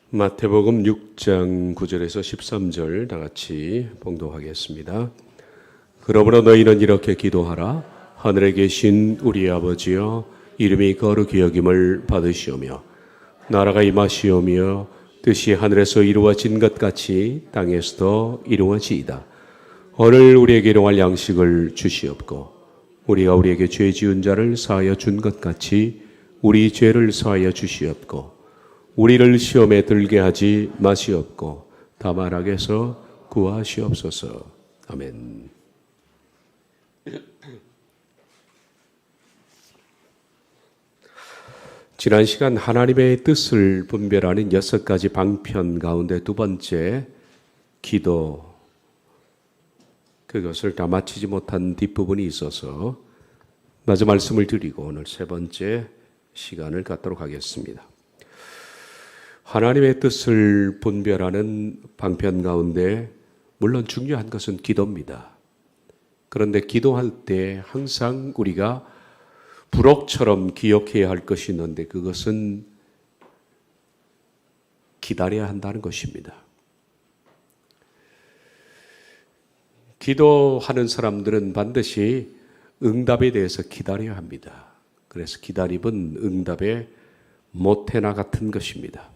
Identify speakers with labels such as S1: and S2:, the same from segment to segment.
S1: 마태복음 6장 9절에서 13절 다 같이 봉독하겠습니다. 그러므로 너희는 이렇게 기도하라. 하늘에 계신 우리 아버지여, 이름이 거룩히 여김을 받으시오며 나라가 임하시오며 뜻이 하늘에서 이루어진 것 같이 땅에서도 이루어지이다. 오늘 우리에게 일용할 양식을 주시옵고 우리가 우리에게 죄 지은 자를 사하여 준 것 같이 우리 죄를 사하여 주시옵고 우리를 시험에 들게 하지 마시옵고 다만 악에서 구하시옵소서. 아멘. 지난 시간 하나님의 뜻을 분별하는 6가지 방편 가운데 두 번째 기도, 그것을 다 마치지 못한 뒷부분이 있어서 마저 말씀을 드리고 오늘 세 번째 시간을 갖도록 하겠습니다. 하나님의 뜻을 분별하는 방편 가운데 물론 중요한 것은 기도입니다. 그런데 기도할 때 항상 우리가 부록처럼 기억해야 할 것이 있는데 그것은 기다려야 한다는 것입니다. 기도하는 사람들은 반드시 응답에 대해서 기다려야 합니다. 그래서 기다림은 응답의 모태나 같은 것입니다.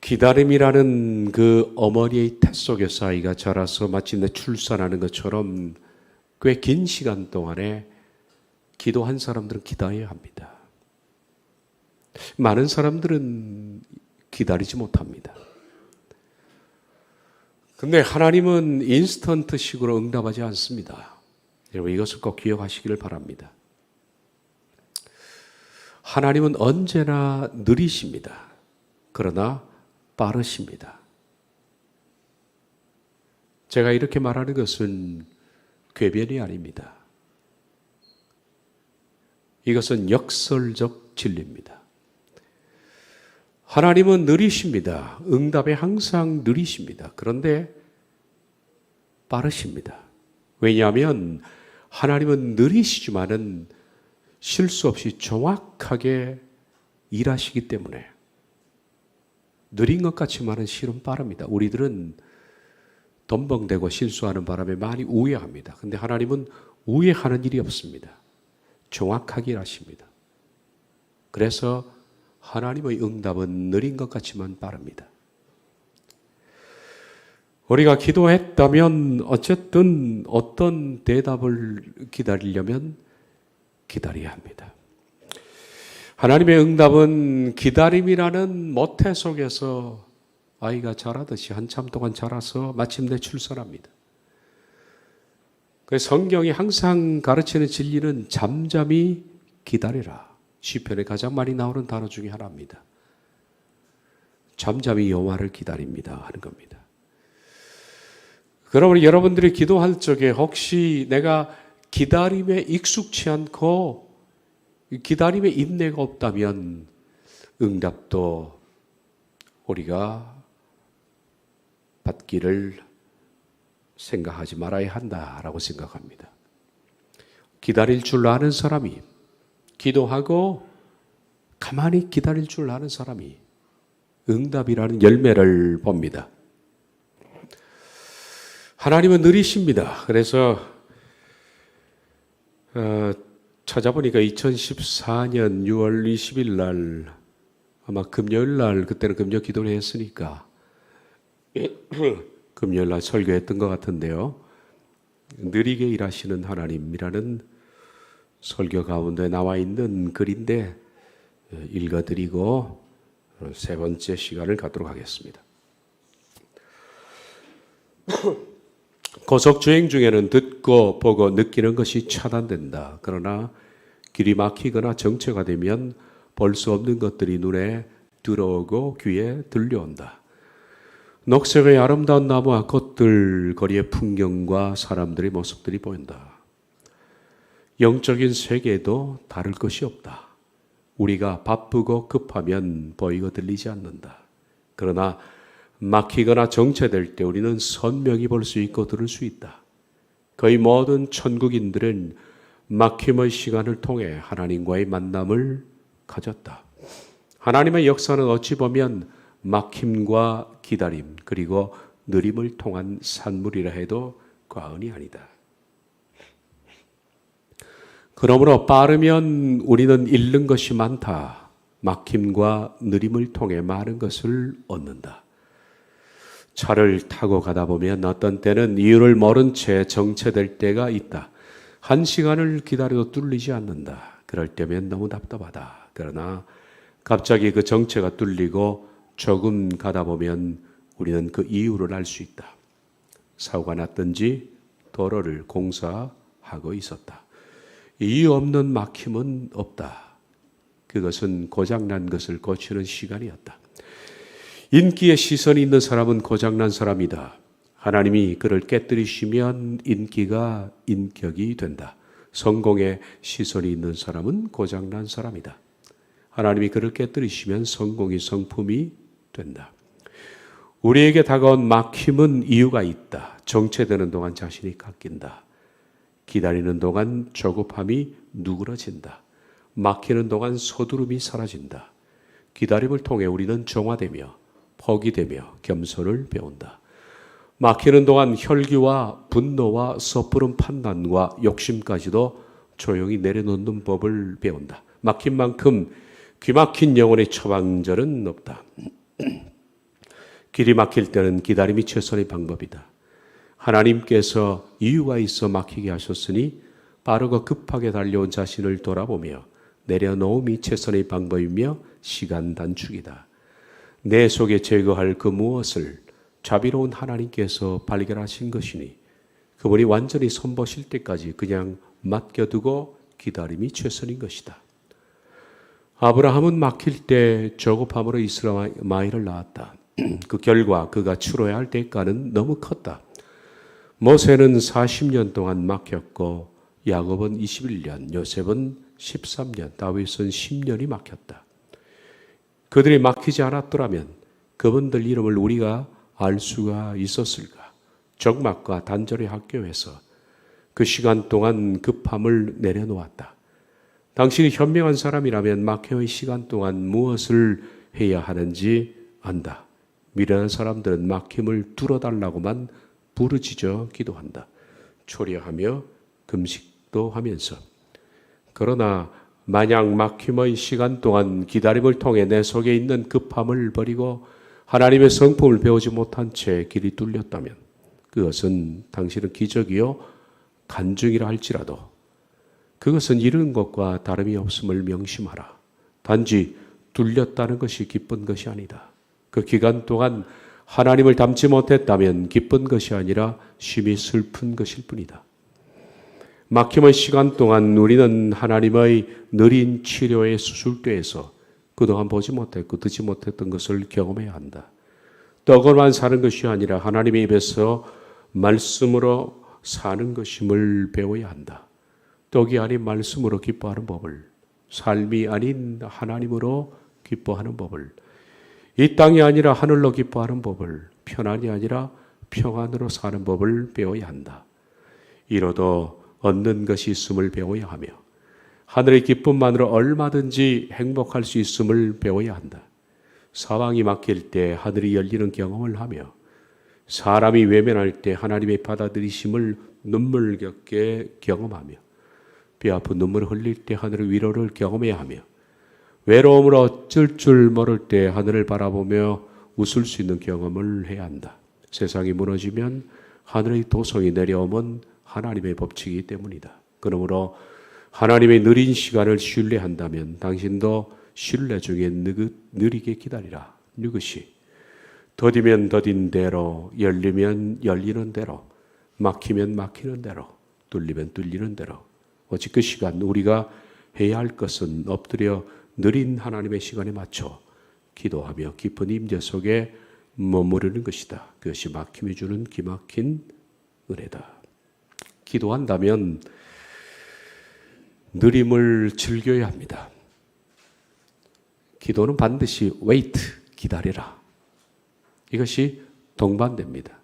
S1: 기다림이라는 그 어머니의 태 속에서 아이가 자라서 마침내 출산하는 것처럼 꽤 긴 시간 동안에 기도한 사람들은 기다려야 합니다. 많은 사람들은 기다리지 못합니다. 근데 하나님은 인스턴트식으로 응답하지 않습니다. 여러분 이것을 꼭 기억하시기를 바랍니다. 하나님은 언제나 느리십니다. 그러나 빠르십니다. 제가 이렇게 말하는 것은 궤변이 아닙니다. 이것은 역설적 진리입니다. 하나님은 느리십니다. 응답에 항상 느리십니다. 그런데 빠르십니다. 왜냐하면 하나님은 느리시지만은 실수 없이 정확하게 일하시기 때문에 느린 것 같지만은 실은 빠릅니다. 우리들은 덤벙대고 실수하는 바람에 많이 우회합니다. 그런데 하나님은 우회하는 일이 없습니다. 정확하게 일하십니다. 그래서 하나님의 응답은 느린 것 같지만 빠릅니다. 우리가 기도했다면 어쨌든 어떤 대답을 기다리려면 기다려야 합니다. 하나님의 응답은 기다림이라는 모태 속에서 아이가 자라듯이 한참 동안 자라서 마침내 출산합니다. 그래서 성경이 항상 가르치는 진리는 잠잠히 기다리라. 시편에 가장 많이 나오는 단어 중에 하나입니다. 잠잠히 여호와를 기다립니다 하는 겁니다. 그러므로 여러분들이 기도할 적에 혹시 내가 기다림에 익숙치 않고 기다림에 인내가 없다면 응답도 우리가 받기를 생각하지 말아야 한다라고 생각합니다. 기다릴 줄 아는 사람이, 기도하고 가만히 기다릴 줄 아는 사람이 응답이라는 열매를 봅니다. 하나님은 느리십니다. 그래서 찾아보니까 2014년 6월 20일 날 아마 금요일 날 그때는 금요 기도를 했으니까 금요일 날 설교했던 것 같은데요. 느리게 일하시는 하나님이라는 설교 가운데 나와 있는 글인데 읽어드리고 세 번째 시간을 갖도록 하겠습니다. 고속주행 중에는 듣고 보고 느끼는 것이 차단된다. 그러나 길이 막히거나 정체가 되면 볼 수 없는 것들이 눈에 들어오고 귀에 들려온다. 녹색의 아름다운 나무와 꽃들, 거리의 풍경과 사람들의 모습들이 보인다. 영적인 세계에도 다를 것이 없다. 우리가 바쁘고 급하면 보이고 들리지 않는다. 그러나 막히거나 정체될 때 우리는 선명히 볼 수 있고 들을 수 있다. 거의 모든 천국인들은 막힘의 시간을 통해 하나님과의 만남을 가졌다. 하나님의 역사는 어찌 보면 막힘과 기다림 그리고 느림을 통한 산물이라 해도 과언이 아니다. 그러므로 빠르면 우리는 잃는 것이 많다. 막힘과 느림을 통해 많은 것을 얻는다. 차를 타고 가다 보면 어떤 때는 이유를 모른 채 정체될 때가 있다. 1시간을 기다려도 뚫리지 않는다. 그럴 때면 너무 답답하다. 그러나 갑자기 그 정체가 뚫리고 조금 가다 보면 우리는 그 이유를 알 수 있다. 사고가 났든지 도로를 공사하고 있었다. 이유 없는 막힘은 없다. 그것은 고장난 것을 고치는 시간이었다. 인기에 시선이 있는 사람은 고장난 사람이다. 하나님이 그를 깨뜨리시면 인기가 인격이 된다. 성공에 시선이 있는 사람은 고장난 사람이다. 하나님이 그를 깨뜨리시면 성공이 성품이 된다. 우리에게 다가온 막힘은 이유가 있다. 정체되는 동안 자신이 깎인다. 기다리는 동안 조급함이 누그러진다. 막히는 동안 서두름이 사라진다. 기다림을 통해 우리는 정화되며 포기되며 겸손을 배운다. 막히는 동안 혈기와 분노와 섣부른 판단과 욕심까지도 조용히 내려놓는 법을 배운다. 막힌 만큼 귀막힌 영혼의 처방전은 없다. 길이 막힐 때는 기다림이 최선의 방법이다. 하나님께서 이유가 있어 막히게 하셨으니 빠르고 급하게 달려온 자신을 돌아보며 내려놓음이 최선의 방법이며 시간 단축이다. 내 속에 제거할 그 무엇을 자비로운 하나님께서 발견하신 것이니 그분이 완전히 손보실 때까지 그냥 맡겨두고 기다림이 최선인 것이다. 아브라함은 막힐 때 조급함으로 이스마엘을 낳았다. 그 결과 그가 치러야 할 대가는 너무 컸다. 모세는 40년 동안 막혔고 야곱은 21년, 요셉은 13년, 다윗은 10년이 막혔다. 그들이 막히지 않았더라면 그분들 이름을 우리가 알 수가 있었을까? 적막과 단절의 학교에서 그 시간 동안 급함을 내려놓았다. 당신이 현명한 사람이라면 막혀의 시간 동안 무엇을 해야 하는지 안다. 미련한 사람들은 막힘을 뚫어달라고만 부르짖어 기도한다. 초려하며 금식도 하면서. 그러나 만약 막힘의 시간 동안 기다림을 통해 내 속에 있는 급함을 버리고 하나님의 성품을 배우지 못한 채 길이 뚫렸다면 그것은 당신은 기적이요 간증이라 할지라도 그것은 이른 것과 다름이 없음을 명심하라. 단지 뚫렸다는 것이 기쁜 것이 아니다. 그 기간 동안 하나님을 닮지 못했다면 기쁜 것이 아니라 심히 슬픈 것일 뿐이다. 막힘의 시간 동안 우리는 하나님의 느린 치료의 수술대에서 그동안 보지 못했고 듣지 못했던 것을 경험해야 한다. 떡으로만 사는 것이 아니라 하나님의 입에서 말씀으로 사는 것임을 배워야 한다. 떡이 아닌 말씀으로 기뻐하는 법을, 삶이 아닌 하나님으로 기뻐하는 법을, 이 땅이 아니라 하늘로 기뻐하는 법을, 편안이 아니라 평안으로 사는 법을 배워야 한다. 이로도 얻는 것이 있음을 배워야 하며 하늘의 기쁨만으로 얼마든지 행복할 수 있음을 배워야 한다. 사방이 막힐 때 하늘이 열리는 경험을 하며 사람이 외면할 때 하나님의 받아들이심을 눈물겹게 경험하며 뼈 아픈 눈물을 흘릴 때 하늘의 위로를 경험해야 하며 외로움으로 어쩔 줄 모를 때 하늘을 바라보며 웃을 수 있는 경험을 해야 한다. 세상이 무너지면 하늘의 도성이 내려오면 하나님의 법칙이기 때문이다. 그러므로 하나님의 느린 시간을 신뢰한다면 당신도 신뢰 중에 느리게 기다리라. 느긋이. 더디면 더딘 대로, 열리면 열리는 대로, 막히면 막히는 대로, 뚫리면 뚫리는 대로. 오직 그 시간 우리가 해야 할 것은 엎드려 느린 하나님의 시간에 맞춰 기도하며 깊은 임재 속에 머무르는 것이다. 그것이 막힘이 주는 기막힌 은혜다. 기도한다면 느림을 즐겨야 합니다. 기도는 반드시 wait, 기다리라. 이것이 동반됩니다.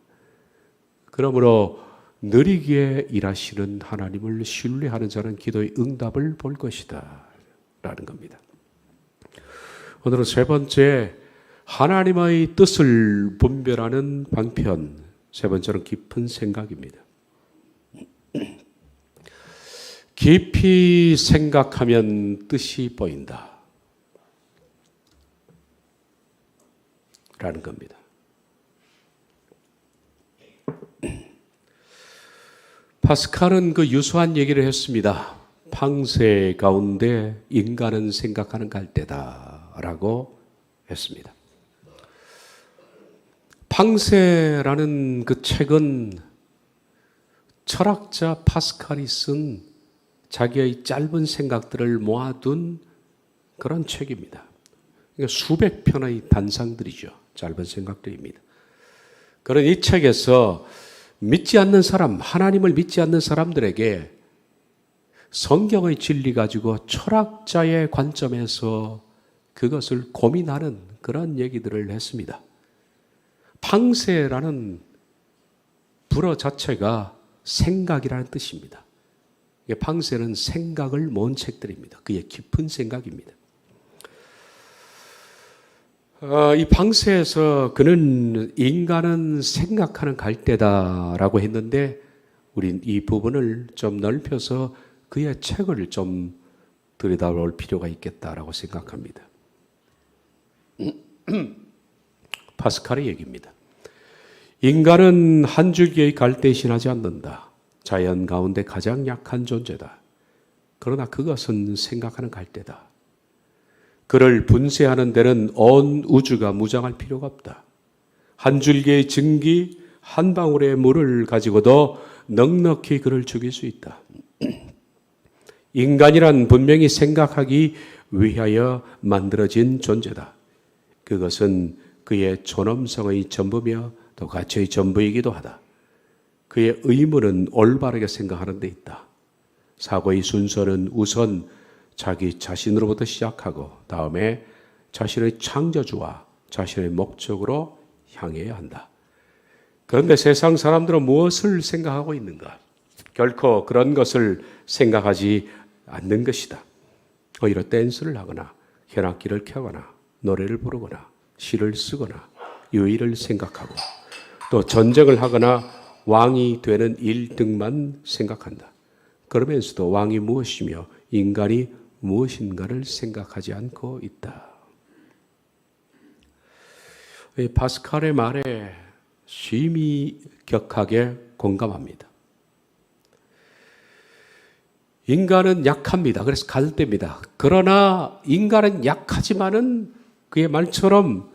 S1: 그러므로 느리게 일하시는 하나님을 신뢰하는 자는 기도의 응답을 볼 것이다 라는 겁니다. 오늘은 세 번째, 하나님의 뜻을 분별하는 방편. 세 번째는 깊은 생각입니다. 깊이 생각하면 뜻이 보인다 라는 겁니다. 파스칼은 그 유수한 얘기를 했습니다. 팡세 가운데 인간은 생각하는 갈대다 라고 했습니다. 팡세라는 그 책은 철학자 파스칼이 쓴 자기의 짧은 생각들을 모아둔 그런 책입니다. 그러니까 수백 편의 단상들이죠. 짧은 생각들입니다. 그런 이 책에서 믿지 않는 사람, 하나님을 믿지 않는 사람들에게 성경의 진리 가지고 철학자의 관점에서 그것을 고민하는 그런 얘기들을 했습니다. 팡세라는 불어 자체가 생각이라는 뜻입니다. 팡세는 생각을 모은 책들입니다. 그의 깊은 생각입니다. 이 팡세에서 그는 인간은 생각하는 갈대다라고 했는데 우린 이 부분을 좀 넓혀서 그의 책을 좀 들여다볼 필요가 있겠다라고 생각합니다. 파스칼의 얘기입니다. 인간은 한 줄기의 갈대에 신하지 않는다. 자연 가운데 가장 약한 존재다. 그러나 그것은 생각하는 갈대다. 그를 분쇄하는 데는 온 우주가 무장할 필요가 없다. 한 줄기의 증기, 한 방울의 물을 가지고도 넉넉히 그를 죽일 수 있다. 인간이란 분명히 생각하기 위하여 만들어진 존재다. 그것은 그의 존엄성의 전부며 또 가치의 전부이기도 하다. 그의 의무는 올바르게 생각하는 데 있다. 사고의 순서는 우선 자기 자신으로부터 시작하고 다음에 자신의 창조주와 자신의 목적으로 향해야 한다. 그런데 세상 사람들은 무엇을 생각하고 있는가? 결코 그런 것을 생각하지 않는 것이다. 오히려 댄스를 하거나 현악기를 켜거나 노래를 부르거나 시를 쓰거나 유의를 생각하고 또 전쟁을 하거나 왕이 되는 일 등만 생각한다. 그러면서도 왕이 무엇이며 인간이 무엇인가를 생각하지 않고 있다. 이 파스칼의 말에 심히 격하게 공감합니다. 인간은 약합니다. 그래서 갈대입니다. 그러나 인간은 약하지만은 그의 말처럼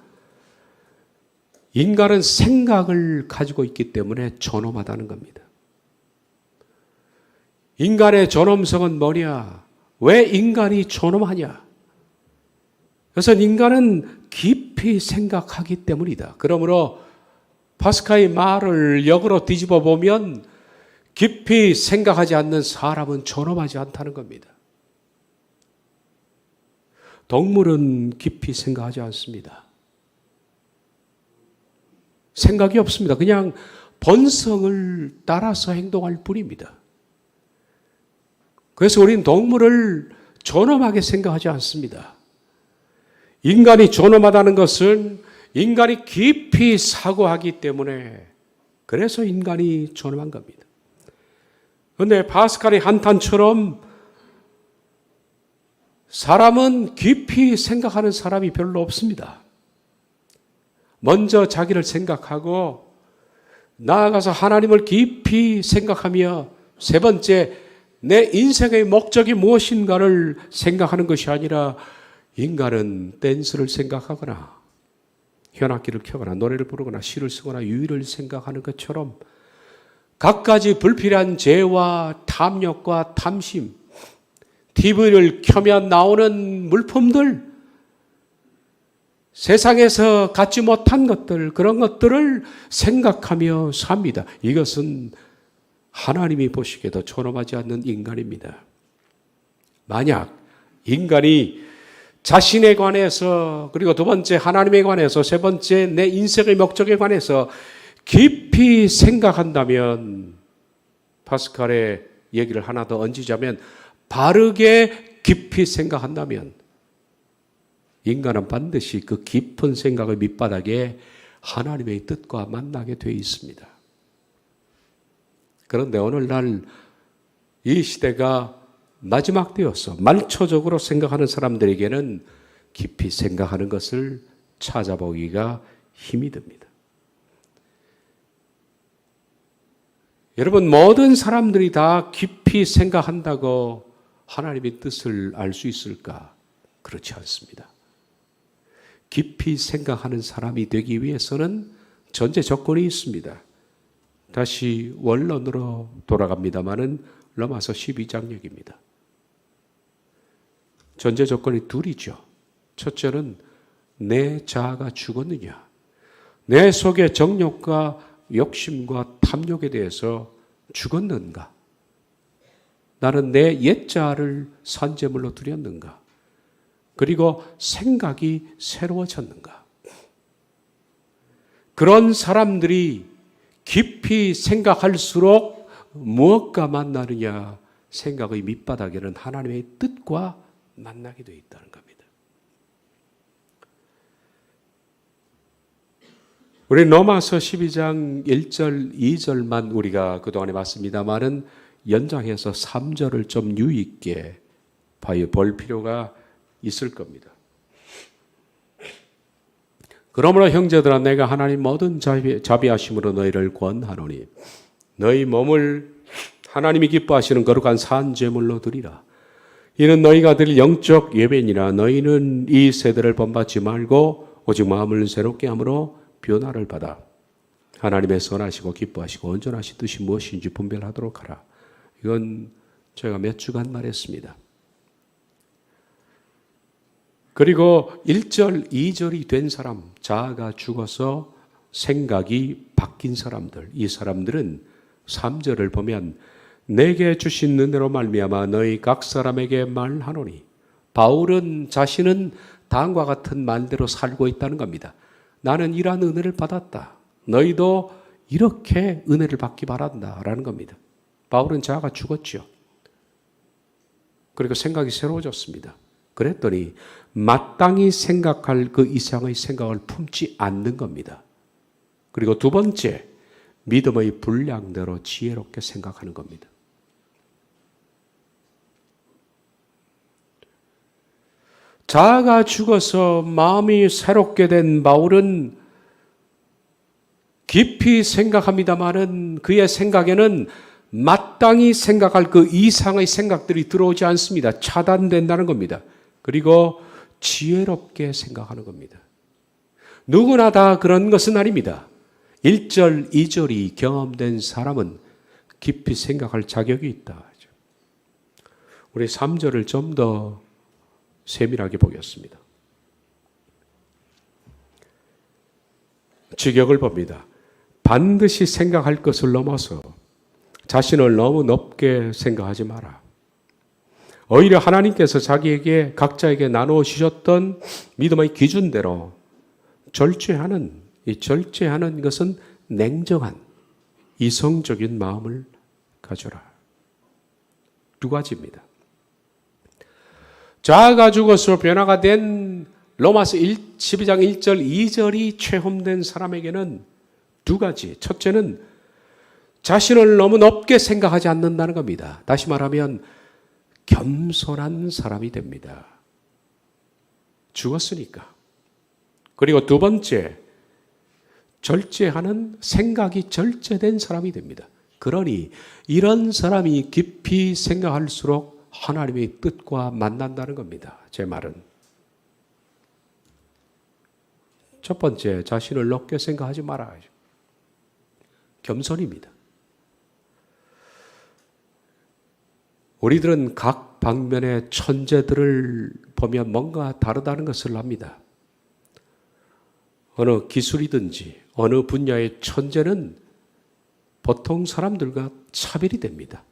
S1: 인간은 생각을 가지고 있기 때문에 존엄하다는 겁니다. 인간의 존엄성은 뭐냐? 왜 인간이 존엄하냐? 그래서 인간은 깊이 생각하기 때문이다. 그러므로 파스칼의 말을 역으로 뒤집어 보면 깊이 생각하지 않는 사람은 존엄하지 않다는 겁니다. 동물은 깊이 생각하지 않습니다. 생각이 없습니다. 그냥 본성을 따라서 행동할 뿐입니다. 그래서 우리는 동물을 존엄하게 생각하지 않습니다. 인간이 존엄하다는 것은 인간이 깊이 사고하기 때문에 그래서 인간이 존엄한 겁니다. 그런데 파스칼의 한탄처럼 사람은 깊이 생각하는 사람이 별로 없습니다. 먼저 자기를 생각하고 나아가서 하나님을 깊이 생각하며 세 번째 내 인생의 목적이 무엇인가를 생각하는 것이 아니라 인간은 댄스를 생각하거나 현악기를 켜거나 노래를 부르거나 시를 쓰거나 유의를 생각하는 것처럼 갖가지 불필요한 죄와 탐욕과 탐심, TV를 켜면 나오는 물품들, 세상에서 갖지 못한 것들, 그런 것들을 생각하며 삽니다. 이것은 하나님이 보시기에도 존엄하지 않는 인간입니다. 만약 인간이 자신에 관해서, 그리고 두 번째 하나님에 관해서, 세 번째 내 인생의 목적에 관해서 깊이 생각한다면, 파스칼의 얘기를 하나 더 얹으자면 바르게 깊이 생각한다면 인간은 반드시 그 깊은 생각의 밑바닥에 하나님의 뜻과 만나게 되어 있습니다. 그런데 오늘날 이 시대가 마지막 때여서 말초적으로 생각하는 사람들에게는 깊이 생각하는 것을 찾아보기가 힘이 듭니다. 여러분, 모든 사람들이 다 깊이 생각한다고 하나님의 뜻을 알 수 있을까? 그렇지 않습니다. 깊이 생각하는 사람이 되기 위해서는 전제 조건이 있습니다. 다시 원론으로 돌아갑니다마는 로마서 12장역입니다. 전제 조건이 둘이죠. 첫째는 내 자아가 죽었느냐, 내 속의 정욕과 욕심과 탐욕에 대해서 죽었는가, 나는 내 옛자아를 산제물로 드렸는가, 그리고 생각이 새로워졌는가. 그런 사람들이 깊이 생각할수록 무엇과 만나느냐, 생각의 밑바닥에는 하나님의 뜻과 만나게 되어 있다는 겁니다. 우리 로마서 12장 1절, 2절만 우리가 그동안에 봤습니다만은 연장해서 3절을 좀 유의 있게 볼 필요가 있을 겁니다. 그러므로 형제들아, 내가 하나님 모든 자비하심으로 너희를 권하노니 너희 몸을 하나님이 기뻐하시는 거룩한 산 제물로 드리라. 이는 너희가 드릴 영적 예배니라. 너희는 이 세대를 본받지 말고 오직 마음을 새롭게 함으로 변화를 받아 하나님의 선하시고 기뻐하시고 온전하신 뜻이 무엇인지 분별하도록 하라. 이건 제가 몇 주간 말했습니다. 그리고 1절, 2절이 된 사람, 자아가 죽어서 생각이 바뀐 사람들, 이 사람들은 3절을 보면 내게 주신 은혜로 말미암아 너희 각 사람에게 말하노니, 바울은 자신은 다음과 같은 말대로 살고 있다는 겁니다. 나는 이러한 은혜를 받았다. 너희도 이렇게 은혜를 받기 바란다라는 겁니다. 바울은 자아가 죽었죠. 그리고 생각이 새로워졌습니다. 그랬더니 마땅히 생각할 그 이상의 생각을 품지 않는 겁니다. 그리고 두 번째, 믿음의 분량대로 지혜롭게 생각하는 겁니다. 자아가 죽어서 마음이 새롭게 된 바울은 깊이 생각합니다마는 그의 생각에는 마땅히 생각할 그 이상의 생각들이 들어오지 않습니다. 차단된다는 겁니다. 그리고 지혜롭게 생각하는 겁니다. 누구나 다 그런 것은 아닙니다. 1절, 2절이 경험된 사람은 깊이 생각할 자격이 있다. 우리 3절을 좀 더 세밀하게 보겠습니다. 직역을 봅니다. 반드시 생각할 것을 넘어서 자신을 너무 높게 생각하지 마라. 오히려 하나님께서 자기에게 각자에게 나누어 주셨던 믿음의 기준대로 절제하는, 이 절제하는 것은 냉정한 이성적인 마음을 가져라. 두 가지입니다. 자아가 죽어서 변화가 된 로마서 12장 1절 2절이 체험된 사람에게는 두 가지. 첫째는 자신을 너무 높게 생각하지 않는다는 겁니다. 다시 말하면 겸손한 사람이 됩니다. 죽었으니까. 그리고 두 번째, 절제하는, 생각이 절제된 사람이 됩니다. 그러니 이런 사람이 깊이 생각할수록 하나님의 뜻과 만난다는 겁니다. 제 말은. 첫 번째, 자신을 높게 생각하지 말아야죠. 겸손입니다. 우리들은 각 방면의 천재들을 보면 뭔가 다르다는 것을 압니다. 어느 기술이든지 어느 분야의 천재는 보통 사람들과 차별이 됩니다.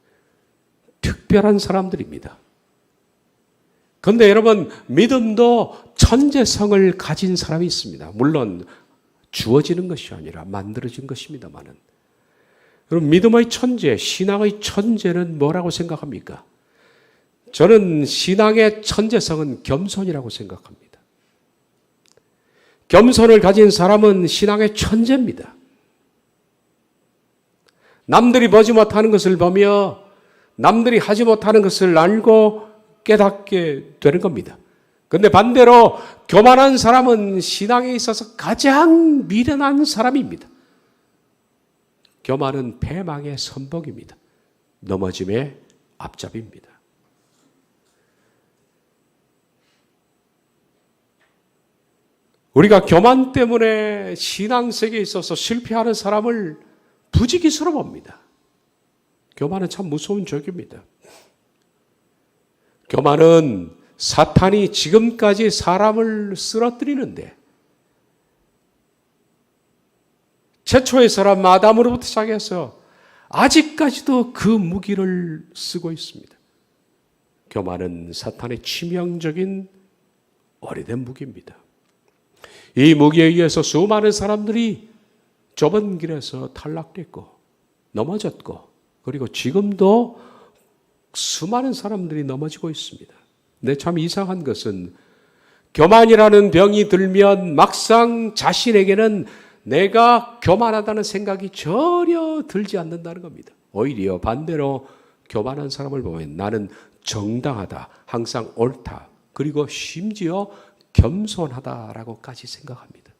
S1: 특별한 사람들입니다. 그런데 여러분, 믿음도 천재성을 가진 사람이 있습니다. 물론 주어지는 것이 아니라 만들어진 것입니다만은. 여러분, 믿음의 천재, 신앙의 천재는 뭐라고 생각합니까? 저는 신앙의 천재성은 겸손이라고 생각합니다. 겸손을 가진 사람은 신앙의 천재입니다. 남들이 보지 못하는 것을 보며 남들이 하지 못하는 것을 알고 깨닫게 되는 겁니다. 그런데 반대로 교만한 사람은 신앙에 있어서 가장 미련한 사람입니다. 교만은 패망의 선복입니다. 넘어짐의 앞잡이입니다. 우리가 교만 때문에 신앙세계에 있어서 실패하는 사람을 부지기수로 봅니다. 교만은 참 무서운 적입니다. 교만은 사탄이 지금까지 사람을 쓰러뜨리는데 최초의 사람 아담으로부터 시작해서 아직까지도 그 무기를 쓰고 있습니다. 교만은 사탄의 치명적인 오래된 무기입니다. 이 무기에 의해서 수많은 사람들이 좁은 길에서 탈락됐고 넘어졌고 그리고 지금도 수많은 사람들이 넘어지고 있습니다. 근데 참 이상한 것은 교만이라는 병이 들면 막상 자신에게는 내가 교만하다는 생각이 전혀 들지 않는다는 겁니다. 오히려 반대로 교만한 사람을 보면 나는 정당하다, 항상 옳다, 그리고 심지어 겸손하다라고까지 생각합니다.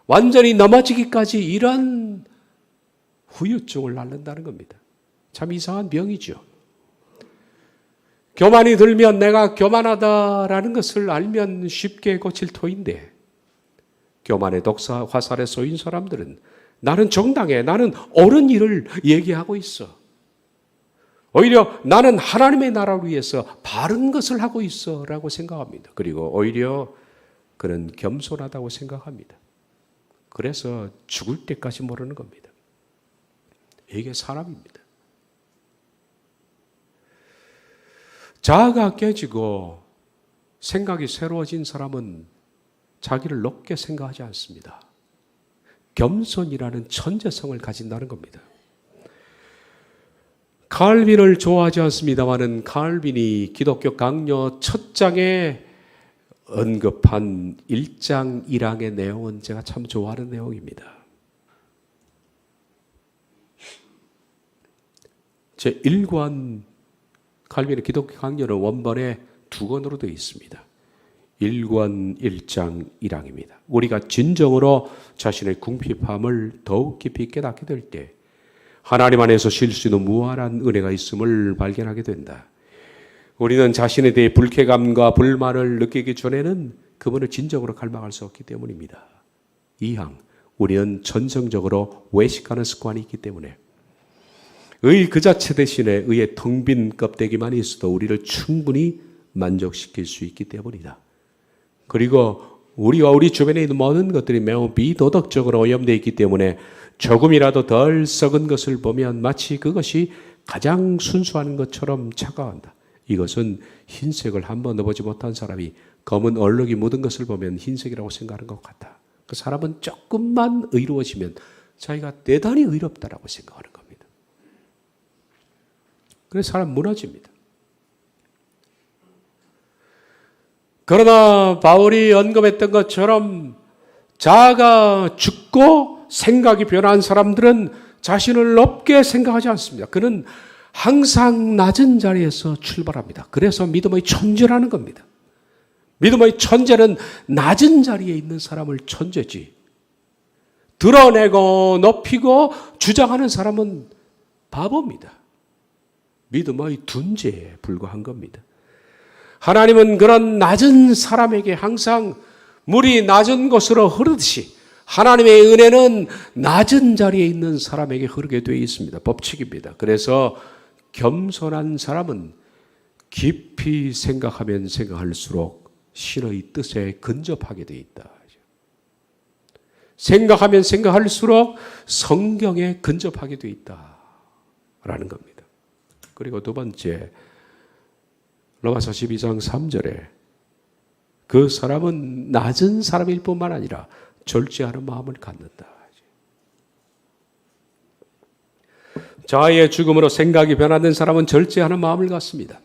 S1: 완전히 넘어지기까지 이런 후유증을 앓는다는 겁니다. 참 이상한 병이죠. 교만이 들면 내가 교만하다라는 것을 알면 쉽게 고칠 터인데 교만의 독사 화살에 쏘인 사람들은 나는 정당해, 나는 옳은 일을 얘기하고 있어. 오히려 나는 하나님의 나라를 위해서 바른 것을 하고 있어 라고 생각합니다. 그리고 오히려 그는 겸손하다고 생각합니다. 그래서 죽을 때까지 모르는 겁니다. 이게 사람입니다. 자아가 깨지고 생각이 새로워진 사람은 자기를 높게 생각하지 않습니다. 겸손이라는 천재성을 가진다는 겁니다. 칼빈을 좋아하지 않습니다만은 칼빈이 기독교 강요 첫 장에 언급한 1장 1항의 내용은 제가 참 좋아하는 내용입니다. 제 1권 칼빈의 기독교 강요는 원본에 2권으로 되어 있습니다. 1권 1장 1항입니다. 우리가 진정으로 자신의 궁핍함을 더욱 깊이 깨닫게 될 때 하나님 안에서 쉴 수 있는 무한한 은혜가 있음을 발견하게 된다. 우리는 자신에 대해 불쾌감과 불만을 느끼기 전에는 그분을 진정으로 갈망할 수 없기 때문입니다. 2항, 우리는 전성적으로 외식하는 습관이 있기 때문에 의 그 자체 대신에 의의 텅 빈 껍데기만 있어도 우리를 충분히 만족시킬 수 있기 때문이다. 그리고 우리와 우리 주변에 있는 모든 것들이 매우 비도덕적으로 오염되어 있기 때문에 조금이라도 덜 썩은 것을 보면 마치 그것이 가장 순수한 것처럼 착각한다. 이것은 흰색을 한 번 넣어보지 못한 사람이 검은 얼룩이 묻은 것을 보면 흰색이라고 생각하는 것 같다. 그 사람은 조금만 의로워지면 자기가 대단히 의롭다라고 생각하는 겁니다. 그래서 사람 무너집니다. 그러나 바울이 언급했던 것처럼 자아가 죽고 생각이 변한 사람들은 자신을 높게 생각하지 않습니다. 그는 항상 낮은 자리에서 출발합니다. 그래서 믿음의 천재라는 겁니다. 믿음의 천재는 낮은 자리에 있는 사람을 천재지. 드러내고 높이고 주장하는 사람은 바보입니다. 믿음의 둔재에 불과한 겁니다. 하나님은 그런 낮은 사람에게 항상 물이 낮은 곳으로 흐르듯이 하나님의 은혜는 낮은 자리에 있는 사람에게 흐르게 되어 있습니다. 법칙입니다. 그래서 겸손한 사람은 깊이 생각하면 생각할수록 신의 뜻에 근접하게 되어 있다. 생각하면 생각할수록 성경에 근접하게 되어 있다라는 겁니다. 그리고 두 번째, 로마서 12장 3절에 그 사람은 낮은 사람일 뿐만 아니라 절제하는 마음을 갖는다. 자아의 죽음으로 생각이 변화된 사람은 절제하는 마음을 갖습니다.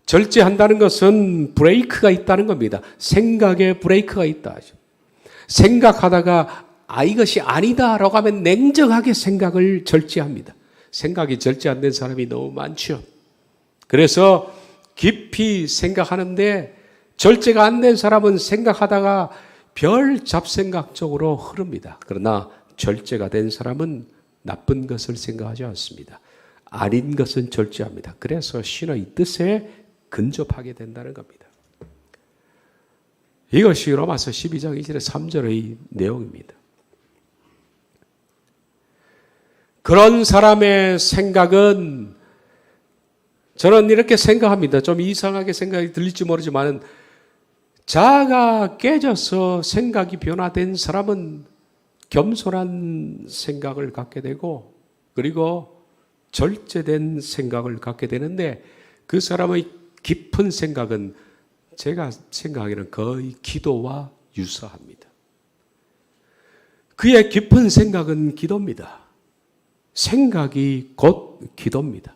S1: 절제한다는 것은 브레이크가 있다는 겁니다. 생각에 브레이크가 있다. 생각하다가 이것이 아니다라고 하면 냉정하게 생각을 절제합니다. 생각이 절제 안 된 사람이 너무 많죠. 그래서 깊이 생각하는데 절제가 안 된 사람은 생각하다가 별 잡생각 쪽으로 흐릅니다. 그러나 절제가 된 사람은 나쁜 것을 생각하지 않습니다. 아닌 것은 절제합니다. 그래서 신의 뜻에 근접하게 된다는 겁니다. 이것이 로마서 12장 1절에 3절의 내용입니다. 그런 사람의 생각은 저는 이렇게 생각합니다. 좀 이상하게 생각이 들릴지 모르지만 자아가 깨져서 생각이 변화된 사람은 겸손한 생각을 갖게 되고 그리고 절제된 생각을 갖게 되는데 그 사람의 깊은 생각은 제가 생각하기에는 거의 기도와 유사합니다. 그의 깊은 생각은 기도입니다. 생각이 곧 기도입니다.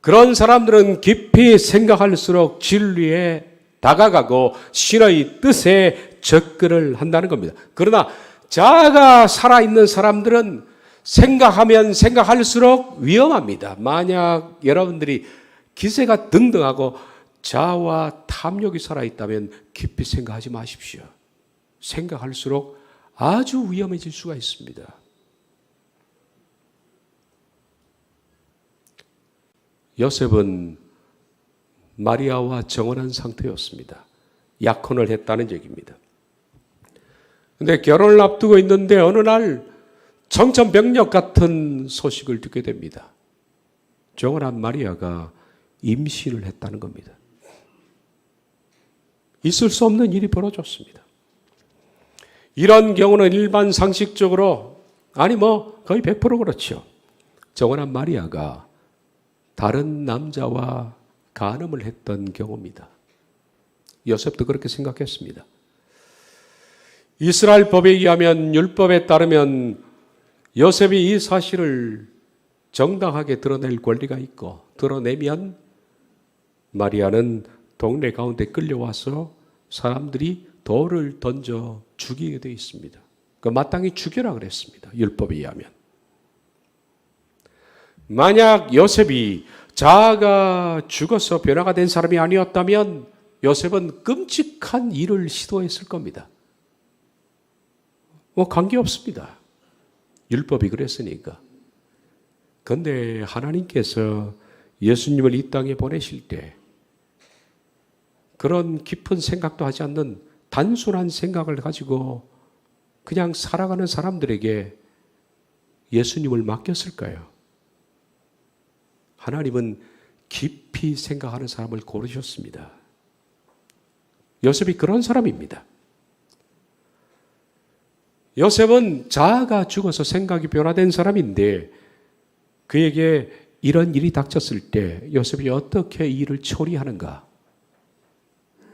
S1: 그런 사람들은 깊이 생각할수록 진리에 다가가고 신의 뜻에 접근을 한다는 겁니다. 그러나 자아가 살아있는 사람들은 생각하면 생각할수록 위험합니다. 만약 여러분들이 기세가 등등하고 자아와 탐욕이 살아있다면 깊이 생각하지 마십시오. 생각할수록 아주 위험해질 수가 있습니다. 요셉은 마리아와 정혼한 상태였습니다. 약혼을 했다는 얘기입니다. 그런데 결혼을 앞두고 있는데 어느 날 청천벽력 같은 소식을 듣게 됩니다. 정혼한 마리아가 임신을 했다는 겁니다. 있을 수 없는 일이 벌어졌습니다. 이런 경우는 일반 상식적으로 거의 100% 그렇죠. 정혼한 마리아가 다른 남자와 간음을 했던 경우입니다. 요셉도 그렇게 생각했습니다. 이스라엘 법에 의하면 율법에 따르면 요셉이 이 사실을 정당하게 드러낼 권리가 있고 드러내면 마리아는 동네 가운데 끌려와서 사람들이 돌을 던져 죽이게 되어 있습니다. 마땅히 죽여라 그랬습니다. 율법에 의하면. 만약 요셉이 자아가 죽어서 변화가 된 사람이 아니었다면 요셉은 끔찍한 일을 시도했을 겁니다. 관계없습니다. 율법이 그랬으니까. 그런데 하나님께서 예수님을 이 땅에 보내실 때 그런 깊은 생각도 하지 않는 단순한 생각을 가지고 그냥 살아가는 사람들에게 예수님을 맡겼을까요? 하나님은 깊이 생각하는 사람을 고르셨습니다. 요셉이 그런 사람입니다. 요셉은 자아가 죽어서 생각이 변화된 사람인데 그에게 이런 일이 닥쳤을 때 요셉이 어떻게 이 일을 처리하는가?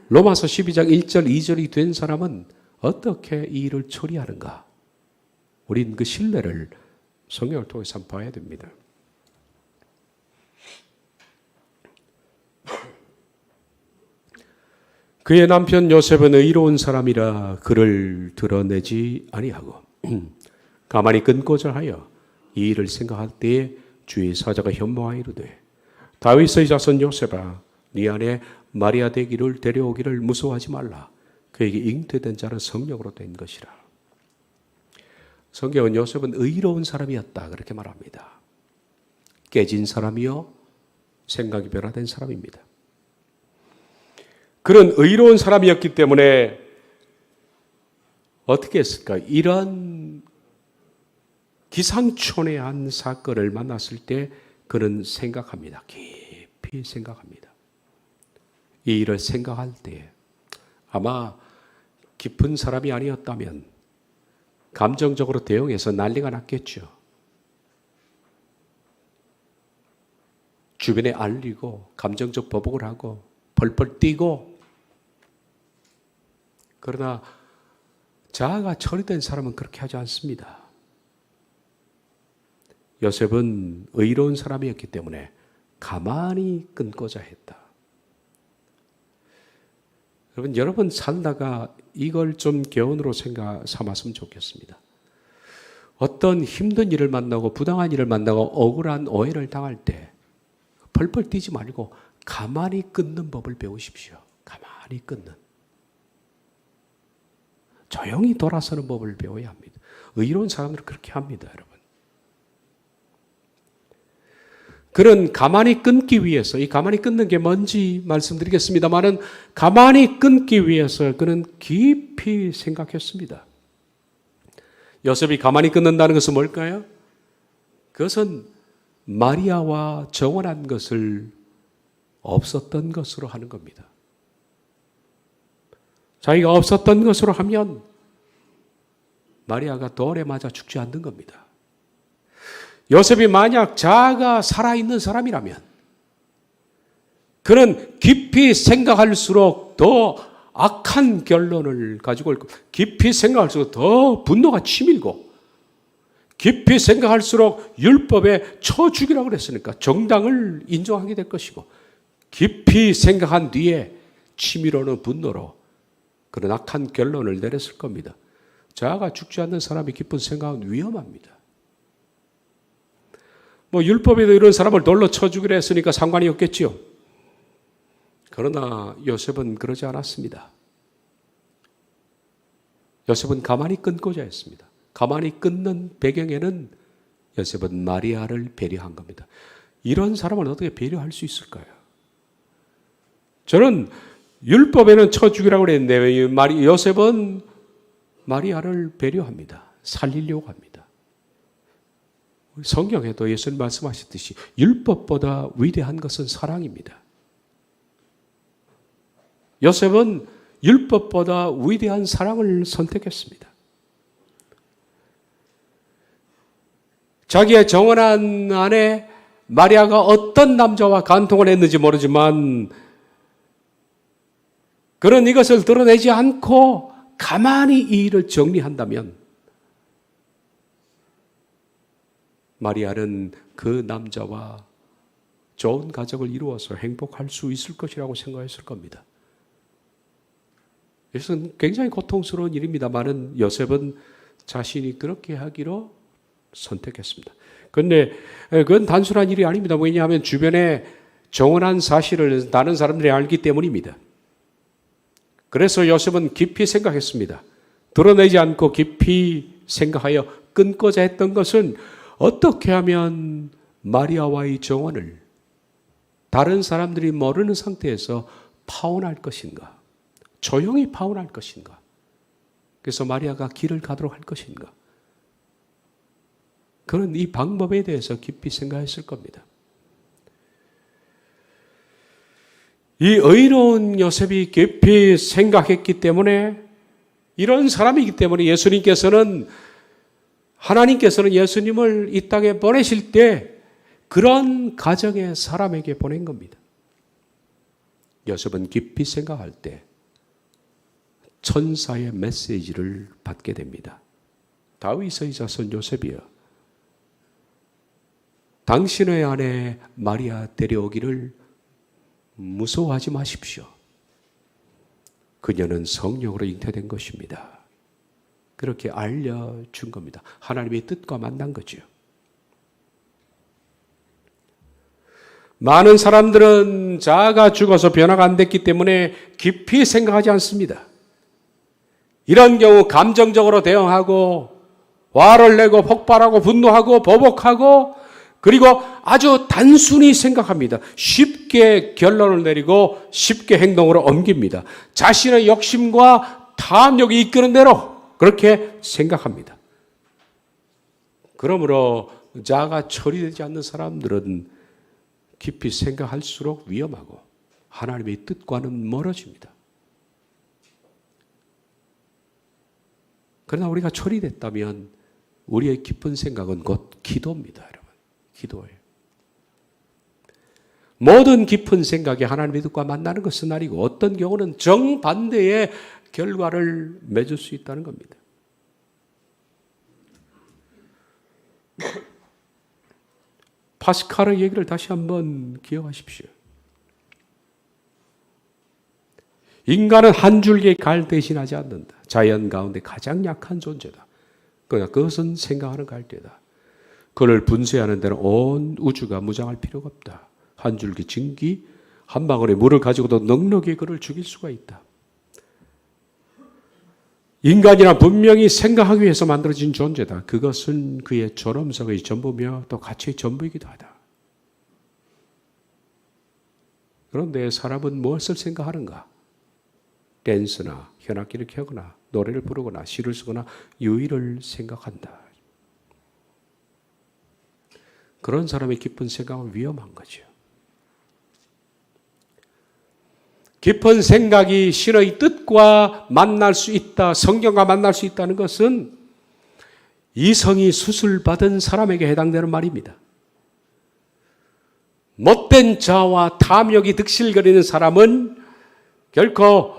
S1: 로마서 12장 1절 2절이 된 사람은 어떻게 이 일을 처리하는가? 우린 그 신뢰를 성경을 통해서 한번 봐야 됩니다. 그의 남편 요셉은 의로운 사람이라 그를 드러내지 아니하고 가만히 끈꼬절하여 이 일을 생각할 때에 주의 사자가 현모하여 이르되 다윗의 자손 요셉아 네 안에 마리아 되기를 데려오기를 무서워하지 말라. 그에게 잉태된 자는 성령으로 된 것이라. 성경은 요셉은 의로운 사람이었다 그렇게 말합니다. 깨진 사람이요 생각이 변화된 사람입니다. 그런 의로운 사람이었기 때문에 어떻게 했을까? 이런 기상천외한 사건을 만났을 때 그는 생각합니다. 깊이 생각합니다. 이 일을 생각할 때 아마 깊은 사람이 아니었다면 감정적으로 대응해서 난리가 났겠죠. 주변에 알리고 감정적 보복을 하고 펄펄 뛰고. 그러나 자아가 처리된 사람은 그렇게 하지 않습니다. 요셉은 의로운 사람이었기 때문에 가만히 끊고자 했다. 여러분 살다가 이걸 좀 교훈으로 삼았으면 좋겠습니다. 어떤 힘든 일을 만나고 부당한 일을 만나고 억울한 오해를 당할 때 펄펄 뛰지 말고 가만히 끊는 법을 배우십시오. 가만히 끊는. 조용히 돌아서는 법을 배워야 합니다. 의로운 사람들은 그렇게 합니다, 여러분. 그런 가만히 끊기 위해서, 이 가만히 끊는 게 뭔지 말씀드리겠습니다만은 가만히 끊기 위해서 그는 깊이 생각했습니다. 요셉이 가만히 끊는다는 것은 뭘까요? 그것은 마리아와 정혼한 것을 없었던 것으로 하는 겁니다. 자기가 없었던 것으로 하면 마리아가 돌에 맞아 죽지 않는 겁니다. 요셉이 만약 자아가 살아있는 사람이라면 그는 깊이 생각할수록 더 악한 결론을 가지고 올 겁니다. 깊이 생각할수록 더 분노가 치밀고 깊이 생각할수록 율법에 쳐 죽이라고 그랬으니까 정당을 인정하게 될 것이고 깊이 생각한 뒤에 치밀어오는 분노로 그런 악한 결론을 내렸을 겁니다. 자아가 죽지 않는 사람이 깊은 생각은 위험합니다. 율법에도 이런 사람을 돌로 쳐 죽이려 했으니까 상관이 없겠지요. 그러나 요셉은 그러지 않았습니다. 요셉은 가만히 끊고자 했습니다. 가만히 끊는 배경에는 요셉은 마리아를 배려한 겁니다. 이런 사람을 어떻게 배려할 수 있을까요? 저는 율법에는 쳐 죽이라고 그랬는데 요셉은 마리아를 배려합니다. 살리려고 합니다. 성경에도 예수님 말씀하셨듯이 율법보다 위대한 것은 사랑입니다. 요셉은 율법보다 위대한 사랑을 선택했습니다. 자기의 정혼한 아내 마리아가 어떤 남자와 간통을 했는지 모르지만 그런 이것을 드러내지 않고 가만히 이 일을 정리한다면 마리아는 그 남자와 좋은 가정을 이루어서 행복할 수 있을 것이라고 생각했을 겁니다. 이것은 굉장히 고통스러운 일입니다만은 요셉은 자신이 그렇게 하기로 선택했습니다. 그런데 그건 단순한 일이 아닙니다. 왜냐하면 주변에 정혼한 사실을 다른 사람들이 알기 때문입니다. 그래서 요셉은 깊이 생각했습니다. 드러내지 않고 깊이 생각하여 끊고자 했던 것은 어떻게 하면 마리아와의 정혼을 다른 사람들이 모르는 상태에서 파혼할 것인가? 조용히 파혼할 것인가? 그래서 마리아가 길을 가도록 할 것인가? 그는 이 방법에 대해서 깊이 생각했을 겁니다. 이 의로운 요셉이 깊이 생각했기 때문에 이런 사람이기 때문에 하나님께서는 예수님을 이 땅에 보내실 때 그런 가정의 사람에게 보낸 겁니다. 요셉은 깊이 생각할 때 천사의 메시지를 받게 됩니다. 다윗의 자손 요셉이여, 당신의 아내 마리아 데려오기를 무서워하지 마십시오. 그녀는 성령으로 잉태된 것입니다. 그렇게 알려준 겁니다. 하나님의 뜻과 만난 거죠. 많은 사람들은 자아가 죽어서 변화가 안 됐기 때문에 깊이 생각하지 않습니다. 이런 경우 감정적으로 대응하고 화를 내고 폭발하고 분노하고 보복하고 그리고 아주 단순히 생각합니다. 쉽게 결론을 내리고 쉽게 행동으로 옮깁니다. 자신의 욕심과 탐욕이 이끄는 대로 그렇게 생각합니다. 그러므로 자아가 처리되지 않는 사람들은 깊이 생각할수록 위험하고 하나님의 뜻과는 멀어집니다. 그러나 우리가 처리됐다면 우리의 깊은 생각은 곧 기도입니다, 여러분. 기도예요. 모든 깊은 생각이 하나님의 뜻과 만나는 것은 아니고 어떤 경우는 정반대의 결과를 맺을 수 있다는 겁니다. 파스칼의 얘기를 다시 한번 기억하십시오. 인간은 한 줄기의 갈 대신하지 않는다. 자연 가운데 가장 약한 존재다. 그러나 그것은 생각하는 갈대다. 그를 분쇄하는 데는 온 우주가 무장할 필요가 없다. 한 줄기 증기, 한 방울의 물을 가지고도 넉넉히 그를 죽일 수가 있다. 인간이란 분명히 생각하기 위해서 만들어진 존재다. 그것은 그의 존엄성의 전부며 또 가치의 전부이기도 하다. 그런데 사람은 무엇을 생각하는가? 댄스나 현악기를 켜거나 노래를 부르거나 시를 쓰거나 유의를 생각한다. 그런 사람의 깊은 생각은 위험한 거죠. 깊은 생각이 신의 뜻과 만날 수 있다, 성경과 만날 수 있다는 것은 이성이 수술받은 사람에게 해당되는 말입니다. 못된 자와 탐욕이 득실거리는 사람은 결코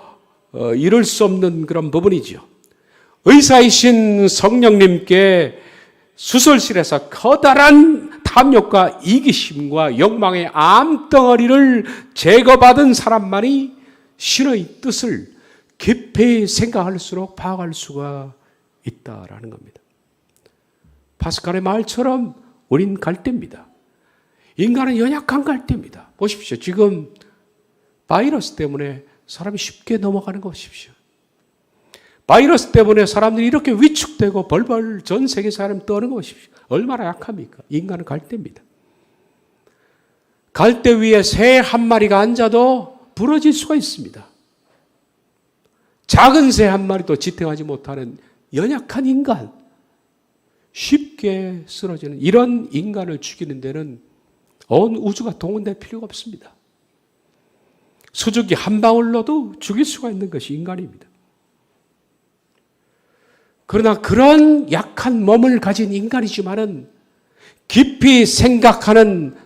S1: 이룰 수 없는 그런 부분이죠. 의사이신 성령님께 수술실에서 커다란 탐욕과 이기심과 욕망의 암덩어리를 제거받은 사람만이 신의 뜻을 깊이 생각할수록 파악할 수가 있다라는 겁니다. 파스칼의 말처럼 우린 갈대입니다. 인간은 연약한 갈대입니다. 보십시오. 지금 바이러스 때문에 사람이 쉽게 넘어가는 거 보십시오. 바이러스 때문에 사람들이 이렇게 위축되고 벌벌 전 세계 사람 떠는 거 보십시오. 얼마나 약합니까? 인간은 갈대입니다. 갈대 위에 새 한 마리가 앉아도 부러질 수가 있습니다. 작은 새 한 마리도 지탱하지 못하는 연약한 인간, 쉽게 쓰러지는 이런 인간을 죽이는 데는 온 우주가 동원될 필요가 없습니다. 수증기 한 방울로도 죽일 수가 있는 것이 인간입니다. 그러나 그런 약한 몸을 가진 인간이지만은 깊이 생각하는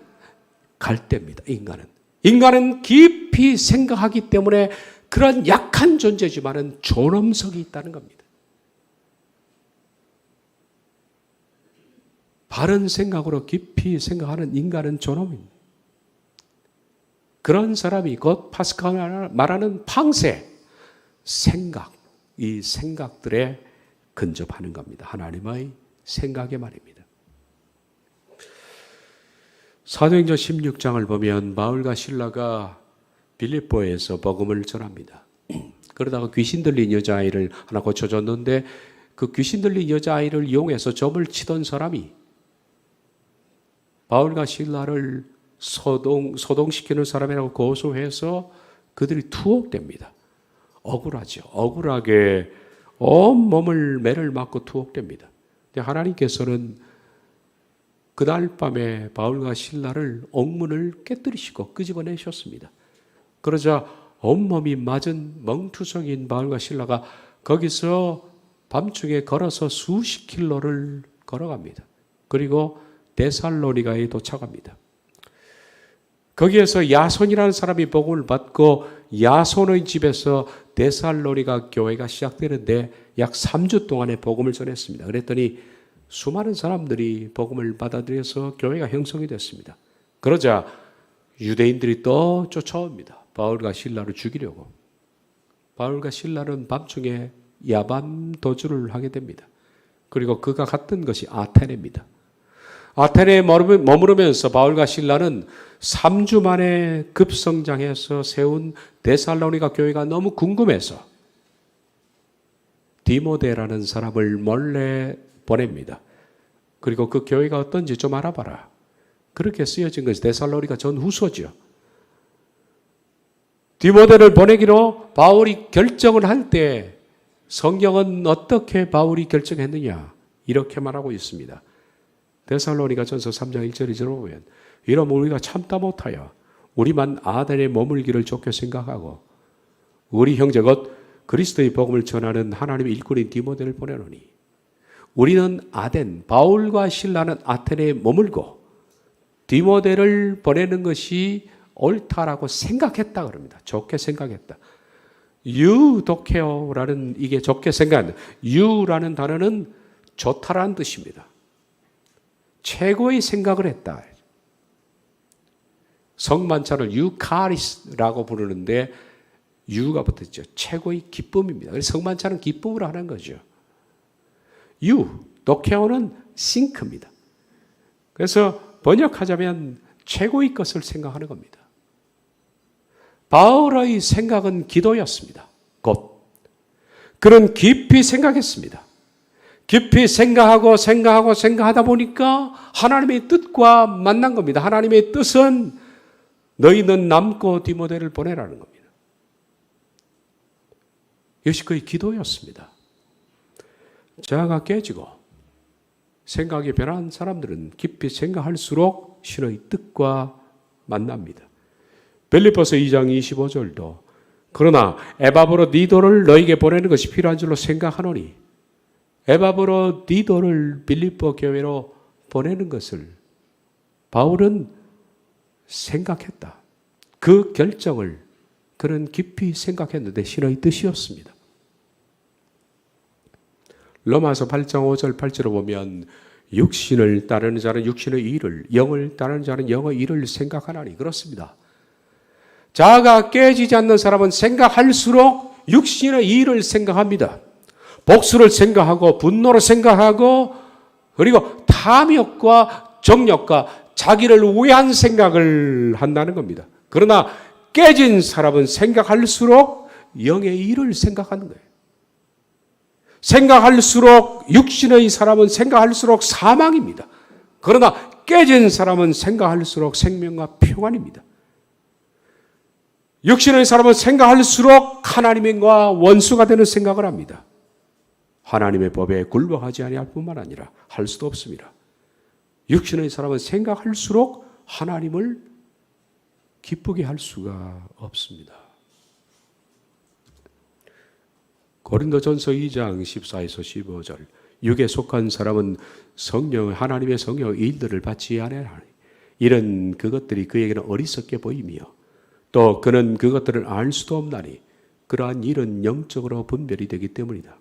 S1: 갈대입니다. 인간은 깊이 생각하기 때문에 그런 약한 존재지만은 존엄성이 있다는 겁니다. 바른 생각으로 깊이 생각하는 인간은 존엄입니다. 그런 사람이 곧 파스칼 말하는 팡세, 생각, 이 생각들에 근접하는 겁니다. 하나님의 생각의 말입니다. 사도행전 16장을 보면 바울과 실라가 빌립보에서 복음을 전합니다. 그러다가 귀신 들린 여자아이를 하나 고쳐줬는데 그 귀신 들린 여자아이를 이용해서 점을 치던 사람이 바울과 실라를 소동시키는 사람이라고 고소해서 그들이 투옥됩니다. 억울하죠. 억울하게 온 몸을 매를 맞고 투옥됩니다. 근데 하나님께서는 그날 밤에 바울과 실라를 옥문을 깨뜨리시고 끄집어내셨습니다. 그러자 온몸이 맞은 멍투성인 바울과 실라가 거기서 밤중에 걸어서 수십 킬로를 걸어갑니다. 그리고 데살로니가에 도착합니다. 거기에서 야손이라는 사람이 복음을 받고 야손의 집에서 데살로니가 교회가 시작되는데 약 3주 동안의 복음을 전했습니다. 그랬더니 수많은 사람들이 복음을 받아들여서 교회가 형성이 됐습니다. 그러자 유대인들이 또 쫓아옵니다. 바울과 실라를 죽이려고. 바울과 실라는 밤중에 야반 도주를 하게 됩니다. 그리고 그가 갔던 것이 아테네입니다. 아테네에 머무르면서 바울과 실라는 3주 만에 급성장해서 세운 데살로니가 교회가 너무 궁금해서 디모데라는 사람을 몰래 보냅니다. 그리고 그 교회가 어떤지 좀 알아봐라. 그렇게 쓰여진 것이 데살로니가 전 후서죠. 디모데를 보내기로 바울이 결정을 할 때 성경은 어떻게 바울이 결정했느냐 이렇게 말하고 있습니다. 데살로니가 전서 3장 1절 2절을 보면 이러면 우리가 참다 못하여 우리만 아덴에 머물기를 좋게 생각하고 우리 형제 곧 그리스도의 복음을 전하는 하나님의 일꾼인 디모데를 보내노니 우리는 아덴, 바울과 실라는 아테네에 머물고 디모데를 보내는 것이 옳다라고 생각했다 그럽니다. 좋게 생각했다. 유독해요라는 이게 좋게 생각한다. 유라는 단어는 좋다라는 뜻입니다. 최고의 생각을 했다. 성만찬을 유카리스라고 부르는데 유가 붙었죠. 최고의 기쁨입니다. 그래서 성만찬은 기쁨으로 하는 거죠. 도케오는 싱크입니다. 그래서 번역하자면 최고의 것을 생각하는 겁니다. 바울의 생각은 기도였습니다. 곧 그는 깊이 생각했습니다. 깊이 생각하다 보니까 하나님의 뜻과 만난 겁니다. 하나님의 뜻은 너희는 남고 디모데를 보내라는 겁니다. 이것이 그의 기도였습니다. 자아가 깨지고 생각이 변한 사람들은 깊이 생각할수록 신의 뜻과 만납니다. 빌립보서 2장 25절도 그러나 에바브로디도를 너에게 보내는 것이 필요한 줄로 생각하노니 에바브로디도를 빌립보 교회로 보내는 것을 바울은 생각했다. 그 결정을 그는 깊이 생각했는데 신의 뜻이었습니다. 로마서 8장 5절 8절을 보면 육신을 따르는 자는 육신의 일을, 영을 따르는 자는 영의 일을 생각하나니 그렇습니다. 자아가 깨지지 않는 사람은 생각할수록 육신의 일을 생각합니다. 복수를 생각하고 분노를 생각하고 그리고 탐욕과 정욕과 자기를 위한 생각을 한다는 겁니다. 그러나 깨진 사람은 생각할수록 영의 일을 생각하는 거예요. 생각할수록 육신의 사람은 생각할수록 사망입니다. 그러나 깨진 사람은 생각할수록 생명과 평안입니다. 육신의 사람은 생각할수록 하나님과 원수가 되는 생각을 합니다. 하나님의 법에 굴복하지 아니할 뿐만 아니라 할 수도 없습니다. 육신의 사람은 생각할수록 하나님을 기쁘게 할 수가 없습니다. 고린도전서 2장 14에서 15절 육에 속한 사람은 하나님의 성령의 일들을 받지 아니하니 이런 그것들이 그에게는 어리석게 보이며 또 그는 그것들을 알 수도 없나니 그러한 일은 영적으로 분별이 되기 때문이다.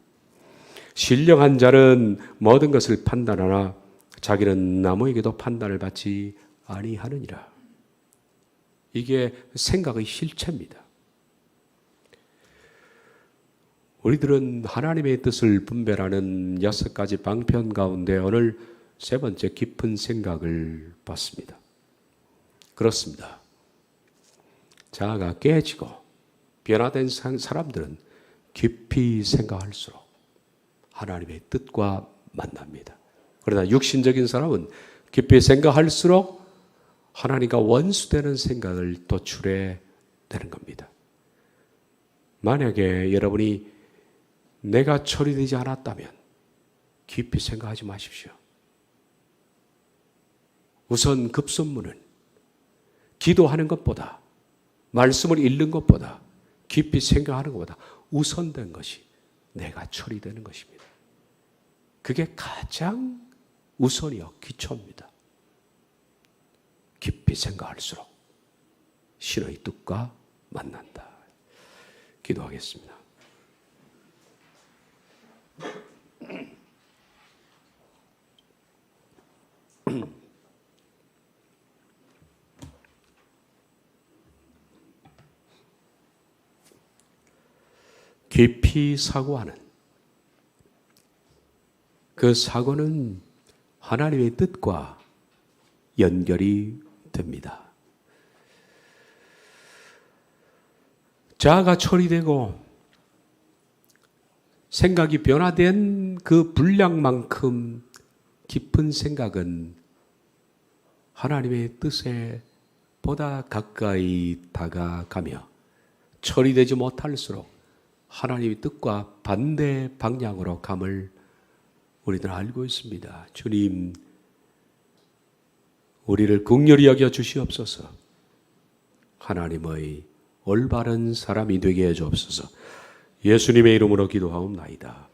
S1: 신령한 자는 모든 것을 판단하나 자기는 남에게도 판단을 받지 아니하느니라. 이게 생각의 실체입니다. 우리들은 하나님의 뜻을 분별하는 6가지 방편 가운데 오늘 3번째 깊은 생각을 봤습니다. 그렇습니다. 자아가 깨지고 변화된 사람들은 깊이 생각할수록 하나님의 뜻과 만납니다. 그러나 육신적인 사람은 깊이 생각할수록 하나님과 원수되는 생각을 도출해 되는 겁니다. 만약에 여러분이 내가 처리되지 않았다면 깊이 생각하지 마십시오. 우선 급선무는 기도하는 것보다 말씀을 읽는 것보다 깊이 생각하는 것보다 우선된 것이 내가 처리되는 것입니다. 그게 가장 우선이요 기초입니다. 깊이 생각할수록 신의 뜻과 만난다. 기도하겠습니다. 깊이 사고하는 그 사고는 하나님의 뜻과 연결이 됩니다. 자아가 처리되고 생각이 변화된 그 분량만큼 깊은 생각은 하나님의 뜻에 보다 가까이 다가가며 처리되지 못할수록 하나님의 뜻과 반대 방향으로 감을 우리들 알고 있습니다. 주님, 우리를 긍휼히 여겨 주시옵소서. 하나님의 올바른 사람이 되게 해 주옵소서. 예수님의 이름으로 기도하옵나이다.